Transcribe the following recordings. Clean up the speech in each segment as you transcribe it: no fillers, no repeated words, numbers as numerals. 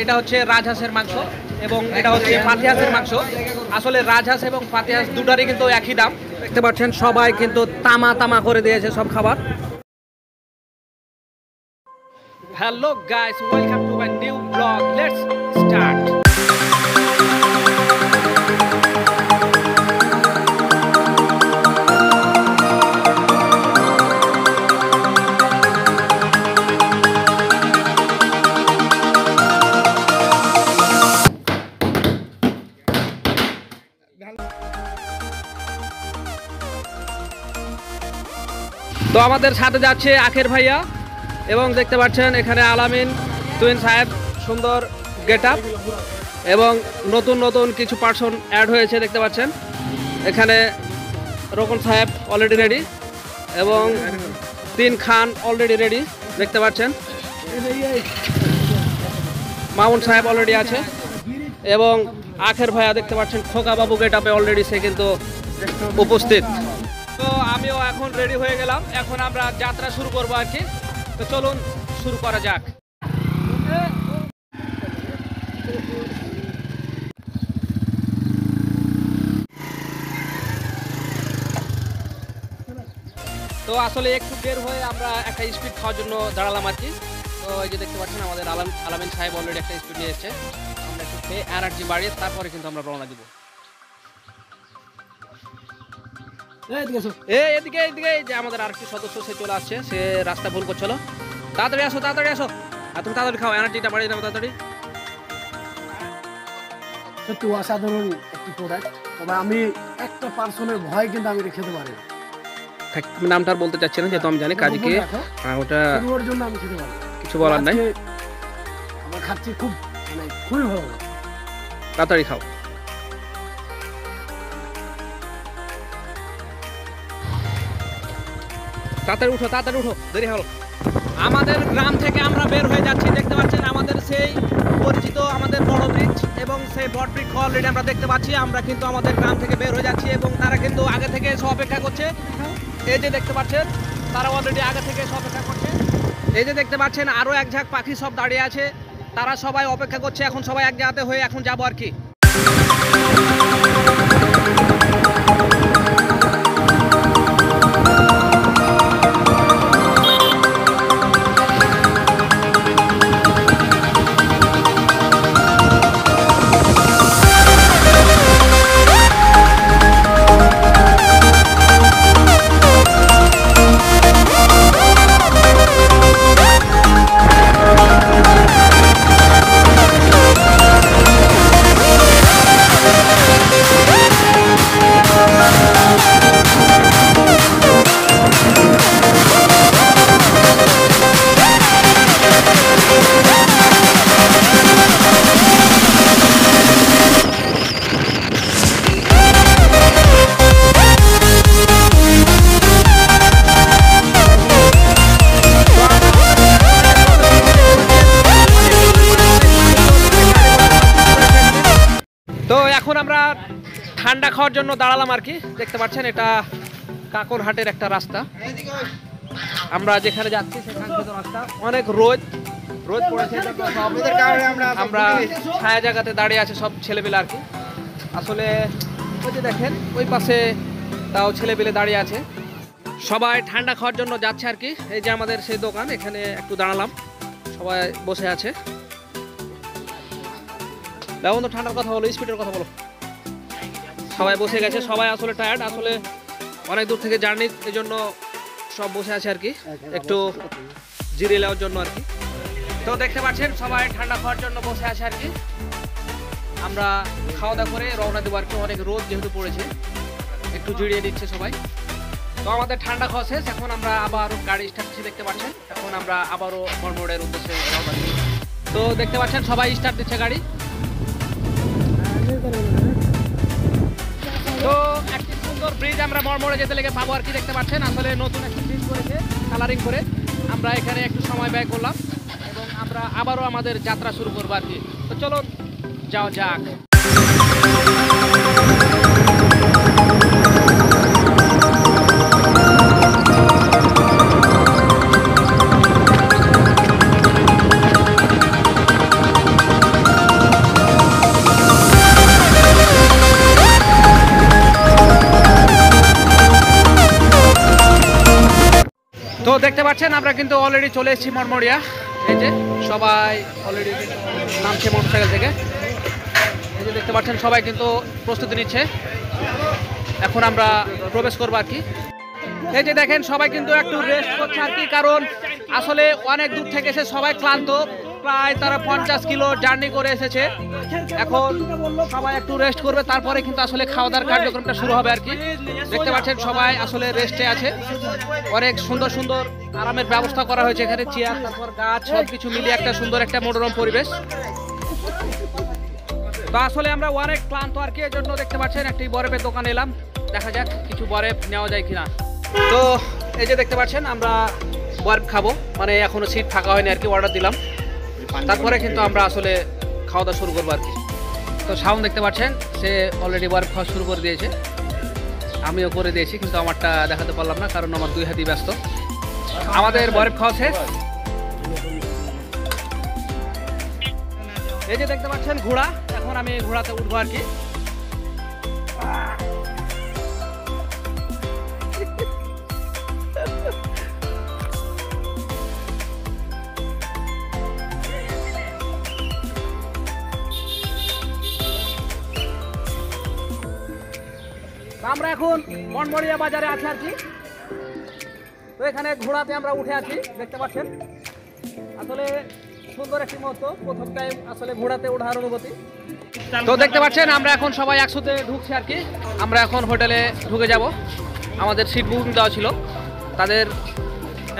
এটা হচ্ছে রাজহাঁসের মাংস এবং এটা হচ্ছে পাতি হাঁসের মাংস। আসলে রাজহাঁস এবং পাতি হাঁস দুটারই কিন্তু একই দাম। দেখতে পাচ্ছেন সবাই কিন্তু তামা তামা করে দিয়েছে সব খাবার। Hello guys, welcome to my new blog, let's start. তো আমাদের সাথে যাচ্ছে আখের ভাইয়া এবং দেখতে পাচ্ছেন এখানে আলামিন তুহিন সাহেব, সুন্দর গেট আপ এবং নতুন নতুন কিছু পার্সন অ্যাড হয়েছে দেখতে পাচ্ছেন। এখানে রোকন সাহেব অলরেডি রেডি এবং তিন খান অলরেডি রেডি দেখতে পাচ্ছেন। মামুন সাহেব অলরেডি আছে এবং আখের ভাইয়া দেখতে পাচ্ছেন খোকা বাবু গেট আপে অলরেডি সে কিন্তু উপস্থিত। তো আমিও এখন রেডি হয়ে গেলাম, এখন আমরা যাত্রা শুরু করবো আর কি। তো চলুন শুরু করা যাক। তো আসলে একটু বের হয়ে আমরা একটা স্পিড খাওয়ার জন্য দাঁড়ালাম আর কি। তো এই যে দেখতে পাচ্ছেন আমাদের আলামিন সাহেব অলরেডি একটা স্পিড নিয়ে এসেছে। আমরা একটু খেয়ে এনার্জি বাড়িয়ে তারপরে কিন্তু আমরা রওনা দিব। এদিকে এদিকে যে আমাদের আরেকটি সদস্য সে চলে আসছে, সে রাস্তা ভুল করছিল। তাড়াতাড়ি আসো তাড়াতাড়ি আসো, আর তুমি তাড়াতাড়ি খাও, এনার্জিটা বাড়িয়ে দাও তাড়াতাড়ি। সত্যি অসাধারণ একটি প্রোডাক্ট, তবে আমি একটা পার্সনের ভয় কিন্তু আমি খেতে পারি না। নামটা আর বলতে চাচ্ছি না, যেহেতু আমি জানি কাজীকে ওটা ওর জন্য আমি খেতে পারি, কিছু বলার নাই। আমার খাচ্ছি খুব খুবই ভালো। তাড়াতাড়ি খাও। তাড়াতাড়ি উঠো তাড়াতাড়ি উঠো, দেরি হলো। আমাদের গ্রাম থেকে আমরা বের হয়ে যাচ্ছি, দেখতে পাচ্ছেন আমাদের সেই পরিচিত আমাদের বড় ব্রিজ এবং সেই বড় ব্রিজ অলরেডি আমরা দেখতে পাচ্ছি। আমরা কিন্তু আমাদের গ্রাম থেকে বের হয়ে যাচ্ছি এবং তারা কিন্তু আগে থেকে এসে অপেক্ষা করছে। এই যে দেখতে পাচ্ছেন তারা অলরেডি আগে থেকে এসে অপেক্ষা করছে। এই যে দেখতে পাচ্ছেন আরও এক ঝাঁক পাখি সব দাঁড়িয়ে আছে, তারা সবাই অপেক্ষা করছে। এখন সবাই এক জায়গাতে হয়ে এখন যাবো আর কি। তো এখন আমরা ঠান্ডা খাওয়ার জন্য দাঁড়ালাম আর কি। দেখতে পাচ্ছেন এটা কাকরহাটের একটা রাস্তা, আমরা যেখানে যাচ্ছি সেখান থেকে রাস্তা অনেক রোদ পড়েছে। আমরা ছায়া জায়গাতে দাঁড়িয়ে আছে সব ছেলেবেলে আর কি। আসলে ওই যে দেখেন ওই পাশে তাও ছেলেবেলে দাঁড়িয়ে আছে, সবাই ঠান্ডা খাওয়ার জন্য যাচ্ছে আর কি। এই যে আমাদের সেই দোকান, এখানে একটু দাঁড়ালাম, সবাই বসে আছে। এখন তো ঠান্ডার কথা বলো, স্পিডের কথা বলো। সবাই বসে গেছে, সবাই আসলে টায়ার্ড, আসলে অনেক দূর থেকে জার্নি, এই জন্য সব বসে আছে আর কি, একটু জিরিয়ে নেওয়ার জন্য আর কি। তো দেখতে পাচ্ছেন সবাই ঠান্ডা খাওয়ার জন্য বসে আছে আর কি। আমরা খাওয়া দাওয়া করে রওনা দেবো আর কি। অনেক রোদ যেহেতু পড়েছে, একটু জিরিয়ে নিচ্ছে সবাই। তো আমাদের ঠান্ডা খাওয়া শেষ, এখন আমরা আবার গাড়ি স্টার্ট দিচ্ছি দেখতে পাচ্ছেন। এখন আমরা আবারও মরমোড়ের উদ্দেশ্যে রওনা দিই। তো দেখতে পাচ্ছেন সবাই স্টার্ট দিচ্ছে গাড়ি। তো একটি সুন্দর ব্রিজ আমরা মরমোড়ে যেতে লেগে পাবো আর কি। দেখতে পাচ্ছেন আসলে নতুন একটি ব্রিজ করেছে কালারিং করে, আমরা এখানে একটু সময় ব্যয় করলাম এবং আমরা আবারও আমাদের যাত্রা শুরু করবো আর কি। তো চলো যাও যাক। পাচ্ছেন আমরা কিন্তু অলরেডি চলে এসেছি মনমরিয়া। এই যে সবাই অলরেডি নামছে মোটরসাইকেল থেকে। এই যে দেখতে পাচ্ছেন সবাই কিন্তু প্রস্তুতি নিচ্ছে, এখন আমরা প্রবেশ করবো আর কি। এই যে দেখেন সবাই কিন্তু একটু রেস্ট করছে আর কি, কারণ আসলে অনেক দূর থেকে এসে সবাই ক্লান্ত, প্রায় তারা 50 কিলো জার্নি করে এসেছে। এখন সবাই একটু রেস্ট করবে, তারপরে কিন্তু আসলে খাওয়া দাওয়ার কার্যক্রমটা শুরু হবে আর কি। দেখতে পাচ্ছেন সবাই আসলে রেস্টে আছে, অনেক সুন্দর সুন্দর আরামের ব্যবস্থা করা হয়েছে এখানে, চেয়ার তারপর গাছ সব কিছু মিলিয়ে একটা সুন্দর একটা মনোরম পরিবেশ। তো আসলে আমরা অনেক ক্লান্ত আর কি, এর জন্য দেখতে পাচ্ছেন একটি বরফের দোকান এলাম, দেখা যাক কিছু বরফ নেওয়া যায় কিনা। তো এই যে দেখতে পাচ্ছেন আমরা বরফ খাবো, মানে এখনো সিট ফাঁকা হয়নি আর কি, অর্ডার দিলাম, তারপরে কিন্তু আমরা আসলে খাওয়া দাওয়া শুরু করবো আর কি। তো শাওন দেখতে পাচ্ছেন সে অলরেডি বরফ খাওয়া শুরু করে দিয়েছে, আমিও করে দিয়েছি, কিন্তু আমারটা দেখাতে পারলাম না কারণ আমার 2 হাতই ব্যস্ত। আমাদের বরফ খাওয়া শেষ। এই যে দেখতে পাচ্ছেন ঘোড়া, এখন আমি ঘোড়াতে উঠবো আর কি। আমরা এখন মনমরিয়া বাজারে আছি আর কি। তো এখানে ঘোড়াতে আমরা উঠে আছি, দেখতে পাচ্ছেন আসলে সুন্দর একটি মুহূর্ত, প্রথম টাইম আসলে ঘোড়াতে ওঠার অনুভূতি। তো দেখতে পাচ্ছেন আমরা এখন সবাই একসাথে ঢুকছি আর কি। আমরা এখন হোটেলে ঢুকে যাব, আমাদের সিট বুকিং দেওয়া ছিল, তাদের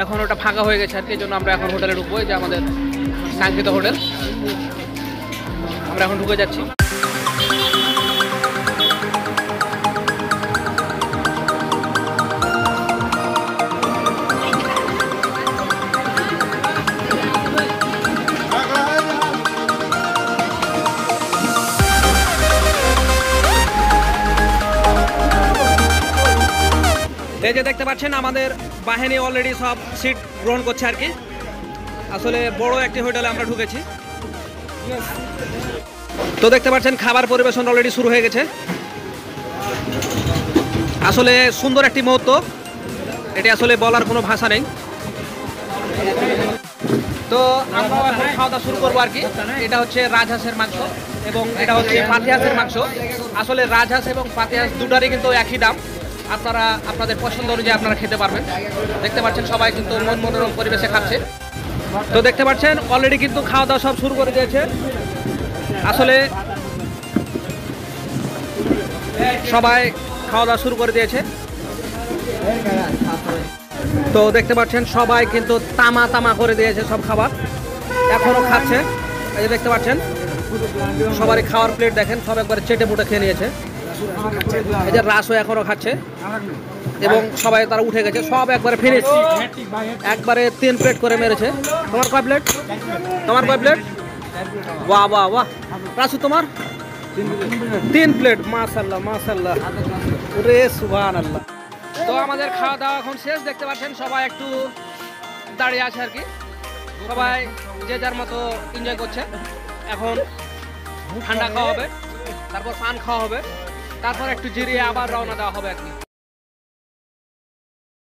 এখন ওটা ফাঁকা হয়ে গেছে আর কি, এই জন্য আমরা এখন হোটেলে ঢুকবো। এই যে আমাদের কাঙ্ক্ষিত হোটেল, আমরা এখন ঢুকে যাচ্ছি। এই যে দেখতে পাচ্ছেন আমাদের বাহিনী অলরেডি সব সিট গ্রহণ করছে আর কি। আসলে বড় একটি হোটেলে আমরা ঢুকেছি। তো দেখতে পাচ্ছেন খাবার পরিবেশন অলরেডি শুরু হয়ে গেছে। আসলে সুন্দর একটি মুহূর্ত, এটি আসলে বলার কোনো ভাষা নেই। তো আমরা এখন খাওয়া দাওয়া শুরু করবো আর কি। এটা হচ্ছে রাজহাঁসের মাংস এবং এটা হচ্ছে পাতিহাঁসের মাংস। আসলে রাজহাঁস এবং পাতিহাঁস দুটারই কিন্তু একই দাম, আপনারা আপনাদের পছন্দ অনুযায়ী আপনারা খেতে পারবেন। দেখতে পাচ্ছেন সবাই কিন্তু মনোরম পরিবেশে খাচ্ছে। তো দেখতে পাচ্ছেন অলরেডি কিন্তু খাওয়া দাওয়া সব শুরু করে দিয়েছে। আসলে সবাই খাওয়া দাওয়া শুরু করে দিয়েছে। তো দেখতে পাচ্ছেন সবাই কিন্তু তামা তামা করে দিয়েছে সব খাবার, এখনো খাচ্ছে। এই যে দেখতে পাচ্ছেন সবারই খাওয়ার প্লেট দেখেন, সব একবারে চেটে পুটে খেয়ে নিয়েছে। এই যে রাসও এখনো খাচ্ছে এবং সবাই তারা উঠে গেছে, সব একবারে ফিনিশ, একবারে 3 প্লেট করে মেরেছে। তোমার কয় প্লেট? তোমার কয় প্লেট? বাহ বাহ বাহ, রাসু তোমার 3 প্লেট। মাশাআল্লাহ মাশাআল্লাহ, ওরে সুবহানাল্লাহ। তো আমাদের খাওয়া দাওয়া এখন শেষ, দেখতে পাচ্ছেন সবাই একটু দাঁড়িয়ে আছে আর কি, সবাই যে যার মতো এনজয় করছে। এখন ঠান্ডা খাওয়া হবে, তারপর পান খাওয়া হবে, তারপর একটু জিরিয়ে আবার রওনা দেওয়া হবে আর কি।